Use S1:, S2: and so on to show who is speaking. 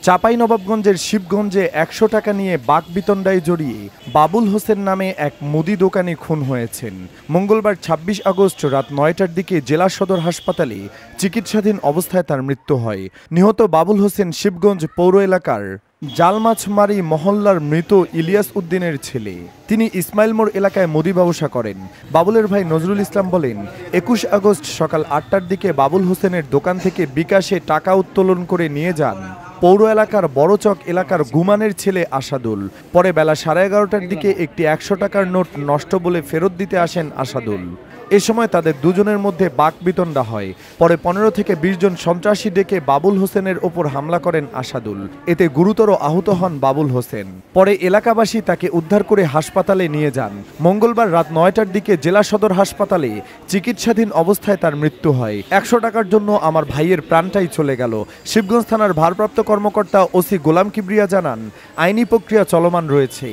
S1: চাঁপাইনবাবগঞ্জের শিবগঞ্জে ১০০ টাকা নিয়ে বাকবিতণ্ডায় জড়িয়ে বাবুল হোসেন নামে এক মুদি দোকানি খুন হয়েছেন। মঙ্গলবার ২৬ আগস্ট রাত ৯টার দিকে জেলা সদর হাসপাতালে চিকিৎসাধীন অবস্থায় তার মৃত্যু হয়। নিহত বাবুল হোসেন শিবগঞ্জ পৌর এলাকার জালমাছমারি মহল্লার মৃত ইলিয়াস উদ্দিনের ছেলে। তিনি ইসমাইল মোড় এলাকায় মুদি ব্যবসা করেন। বাবুলের ভাই নজরুল ইসলাম বলেন, ২১ আগস্ট সকাল ৮টার দিকে বাবুল হোসেনের দোকান থেকে বিকাশে টাকা উত্তোলন করে নিয়ে যান পৌর এলাকার বড়চক এলাকার গুমানের ছেলে আসাদুল। পরে বেলা 11:30টার দিকে একটি ১০০ টাকার নোট নষ্ট বলে ফেরত দিতে আসেন আসাদুল। এ সময় তাদের দুজনের মধ্যে বাকবিতণ্ডা হয়। পরে ১৫ থেকে ২০ জন সন্ত্রাসী ডেকে বাবুল হোসেনের ওপর হামলা করেন আসাদুল। এতে গুরুতর আহত হন বাবুল হোসেন। পরে এলাকাবাসী তাকে উদ্ধার করে হাসপাতালে নিয়ে যান। মঙ্গলবার রাত ৯টার দিকে জেলা সদর হাসপাতালে চিকিৎসাধীন অবস্থায় তার মৃত্যু হয়। ১০০ টাকার জন্য আমার ভাইয়ের প্রাণটাই চলে গেল। শিবগঞ্জ থানার ভারপ্রাপ্ত কর্মকর্তা ওসি গোলাম কিবরিয়া জানান, আইনি প্রক্রিয়া চলমান রয়েছে।